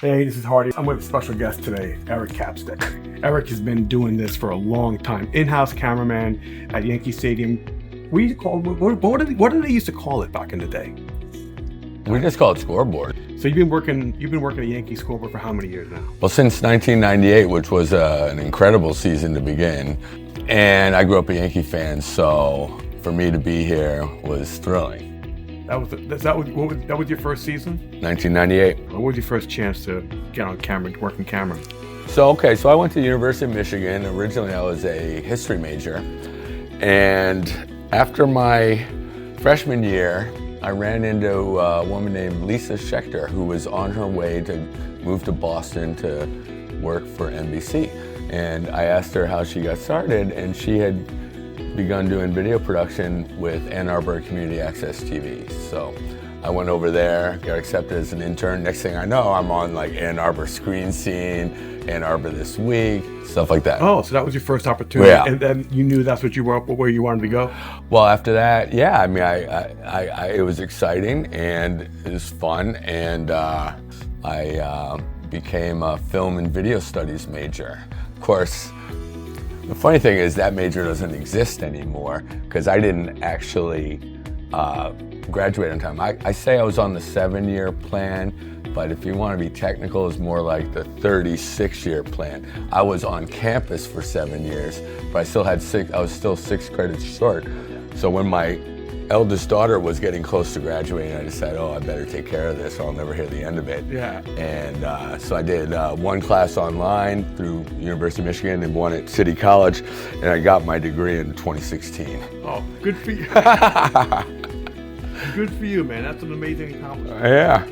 Hey, this is Hardy. I'm with a special guest today, Arie Capstick. Arie has been doing this for a long time. In-house cameraman at Yankee Stadium. What did they used to call it back in the day? We just call it scoreboard. So you've been working at Yankee scoreboard for how many years now? Well, since 1998, which was an incredible season to begin. And I grew up a Yankee fan, so for me to be here was thrilling. That was your first season? 1998. What was your first chance to get on camera, to work in camera? So I went to the University of Michigan. Originally, I was a history major. And after my freshman year, I ran into a woman named Lisa Schechter, who was on her way to move to Boston to work for NBC. And I asked her how she got started, and she had begun doing video production with Ann Arbor Community Access TV. So I went over there, got accepted as an intern. Next thing I know, I'm on like Ann Arbor Screen Scene, Ann Arbor This Week, stuff like that. Oh, so that was your first opportunity, yeah. And then you knew that's what you were, where you wanted to go? Well, after that, yeah, I mean, it was exciting and it was fun, and I became a film and video studies major. Of course, the funny thing is that major doesn't exist anymore because I didn't actually graduate on time. I say I was on the 7-year plan, but if you want to be technical, it's more like the 36-year plan. I was on campus for 7 years, but I was still 6 credits short. So when my eldest daughter was getting close to graduating, I decided, I better take care of this or I'll never hear the end of it. Yeah. And so I did one class online through University of Michigan and one at City College, and I got my degree in 2016. Oh, good for you. Good for you, man. That's an amazing accomplishment. Yeah.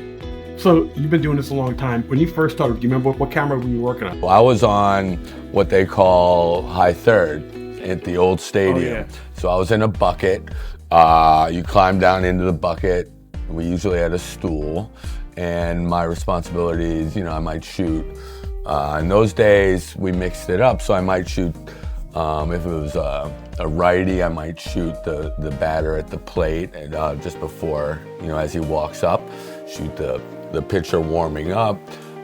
So you've been doing this a long time. When you first started, do you remember what camera were you working on? Well, I was on what they call high third at the old stadium. Oh, yeah. So I was in a bucket. You climb down into the bucket. We usually had a stool, and my responsibilities, I might shoot. In those days, we mixed it up, so I might shoot, if it was a righty, I might shoot the batter at the plate, and just before, as he walks up, shoot the pitcher warming up.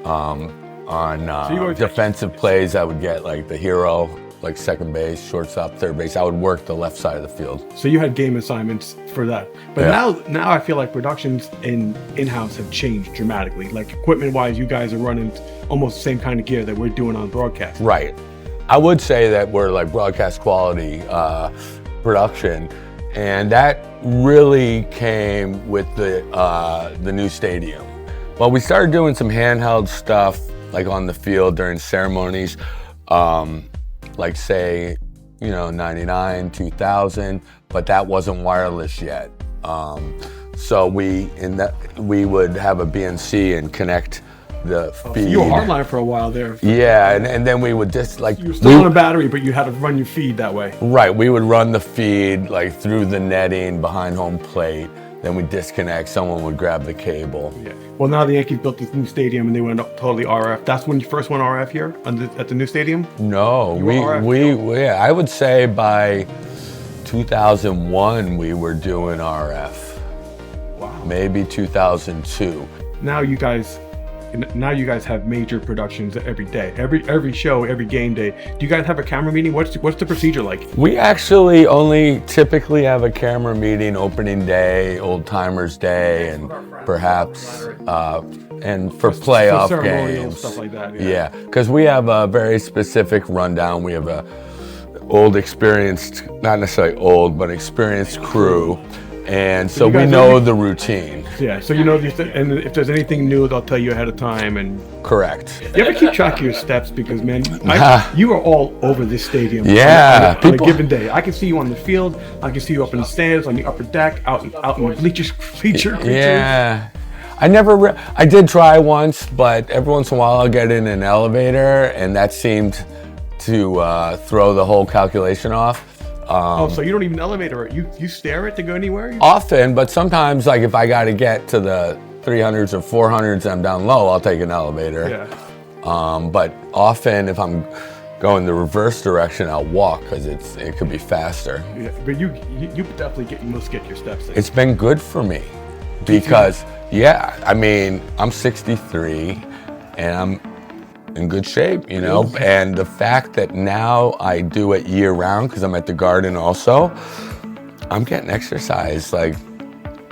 On defensive plays, I would get like the hero, like second base, shortstop, third base. I would work the left side of the field. So you had game assignments for that. But now I feel like productions in-house have changed dramatically. Like equipment-wise, you guys are running almost the same kind of gear that we're doing on broadcast. Right. I would say that we're like broadcast quality production, and that really came with the new stadium. Well, we started doing some handheld stuff like on the field during ceremonies. Like say, 99, 2000, but that wasn't wireless yet. So we would have a BNC and connect the feed. So you were hardline for a while there. Yeah, and then we would just like... You were still on a battery, but you had to run your feed that way. Right, we would run the feed like through the netting behind home plate. Then we'd disconnect, someone would grab the cable. Yeah. Well, now the Yankees built this new stadium and they went up totally RF. That's when you first went RF here at the new stadium? No, I would say by 2001 we were doing RF. Wow. Maybe 2002. Now you guys have major productions every day, every show, every game day. Do you guys have a camera meeting? What's the procedure like? We actually only typically have a camera meeting opening day, old timers day, and perhaps and for playoff games, stuff like that. Yeah, because we have a very specific rundown. We have a not necessarily old, but experienced crew. And so we know the routine. Yeah, so and if there's anything new, they'll tell you ahead of time. And correct. You ever keep track of your steps? Because man, you are all over this stadium. Yeah, on a given day. I can see you on the field. I can see you up in the stands, on the upper deck, out in the bleacher. Yeah. I did try once, but every once in a while I'll get in an elevator, and that seemed to throw the whole calculation off. So you don't even elevator it. You stare it to go anywhere? Often, but sometimes, like if I got to get to the 300s or 400s and I'm down low, I'll take an elevator. Yeah. But often, if I'm going the reverse direction, I'll walk because it could be faster. Yeah, but you definitely must get your steps in. It's been good for me because, I mean, I'm 63. and I'm in good shape, you know. And the fact that now I do it year round because I'm at the Garden also, I'm getting exercise like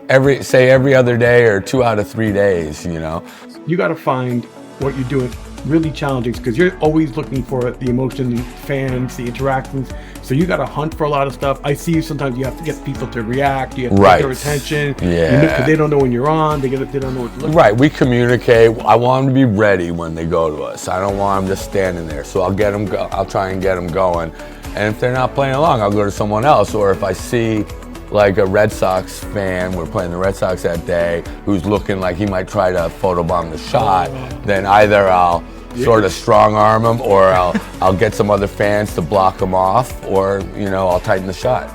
every other day or 2 out of 3 days, you know. You got to find what you're doing really challenging because you're always looking for the emotion, the fans, the interactions. So you got to hunt for a lot of stuff. I see you sometimes you have to get people to react. You have to get their attention. Yeah. Because they don't know when you're on. They don't know what to look Right. We communicate. I want them to be ready when they go to us. I don't want them just standing there. So I'll get them. I'll try and get them going. And if they're not playing along, I'll go to someone else. Or if I see like a Red Sox fan, we're playing the Red Sox that day, who's looking like he might try to photobomb the shot, then either I'll sort of strong arm him, or I'll get some other fans to block him off, or you know, I'll tighten the shot.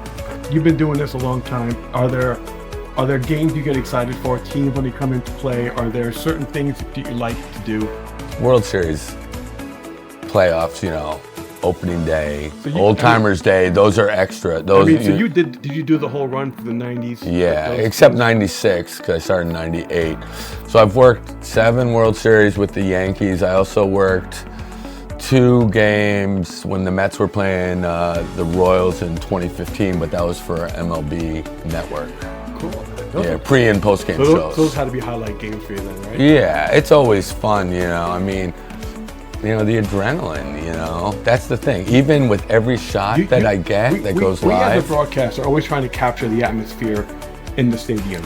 You've been doing this a long time. Are there games you get excited for? Teams when they come into play? Are there certain things that you like to do? World Series, playoffs, you know. Opening day, Old Timers Day, those are extra. Those. I mean, so did you do the whole run for the 90s? Yeah, except 96, because I started in 98. So I've worked 7 World Series with the Yankees. I also worked 2 games when the Mets were playing the Royals in 2015, but that was for MLB Network. Cool. Yeah, pre and post game shows. Those had to be highlight games for you then, right? Yeah, it's always fun, you know. I mean, you know, the adrenaline, you know, that's the thing. Even with every shot that I get that goes live. We as a broadcaster are always trying to capture the atmosphere in the stadium.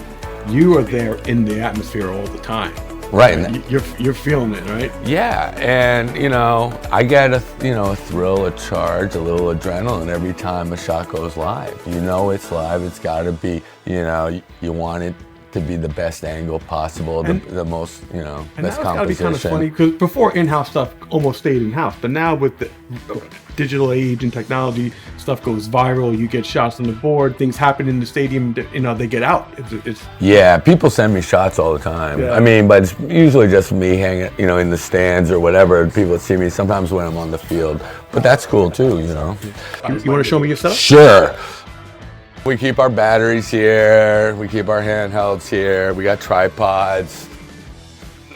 You are there in the atmosphere all the time. Right. You're feeling it, right? Yeah, and you know, I get a thrill, a charge, a little adrenaline every time a shot goes live. You know it's live, it's gotta be, you know, you want it to be the best angle possible, the most, you know, best composition. And now it's gotta be kind of funny, because before in-house stuff almost stayed in-house, but now with the digital age and technology, stuff goes viral, you get shots on the board, things happen in the stadium, you know, they get out. Yeah, people send me shots all the time. Yeah. I mean, but it's usually just me hanging, you know, in the stands or whatever. People see me sometimes when I'm on the field, but that's cool too, you know. You want to show me your setup? Sure. We keep our batteries here, we keep our handhelds here, we got tripods.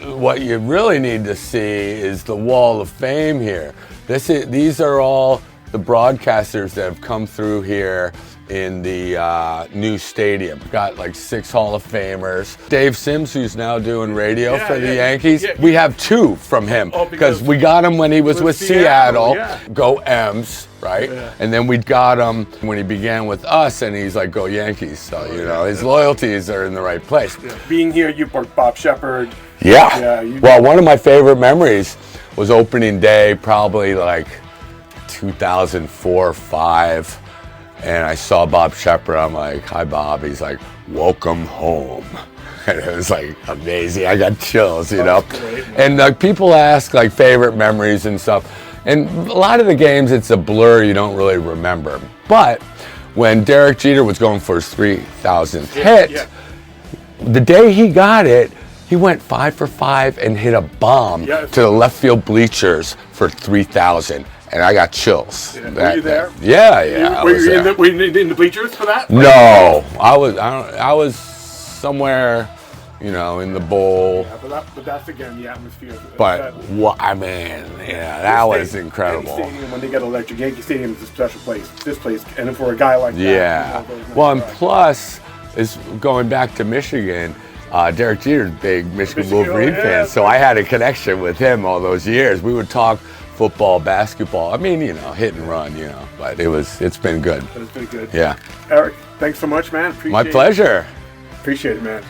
What you really need to see is the wall of fame here. These are all the broadcasters that have come through here in the new stadium. We've got like 6 Hall of Famers. Dave Sims, who's now doing radio for the Yankees, we have 2 from him because we got him when he was with Seattle. Go M's, right? And then we got him when he began with us, and he's like, go Yankees. So, you know, his loyalties are in the right place. Being here, you worked Bob Shepard. Well, one of my favorite memories was opening day, probably like 2004 or 5. And I saw Bob Shepard. I'm like, hi, Bob. He's like, welcome home. And it was like amazing. I got chills, you know. Great, and like people ask like favorite memories and stuff. And a lot of the games, it's a blur. You don't really remember. But when Derek Jeter was going for his 3,000th hit, the day he got it, he went 5 for 5 and hit a bomb to the left field bleachers for 3,000. And I got chills. Were you there? Yeah. Were you in the bleachers for that? No, I was somewhere, you know, in the bowl. Yeah, but that's again the atmosphere. But I mean, that was incredible. Yankee Stadium, when they get electric, Yankee Stadium is a special place. This place, and for a guy like that. Yeah. Well, and plus, is going back to Michigan. Derek Jeter's a big Michigan Wolverine fan, so I had a connection with him all those years. We would talk football, basketball. I mean, you know, hit and run, you know, but it's been good. It's been good. Yeah. Eric, thanks so much, man. My pleasure. Appreciate it, man.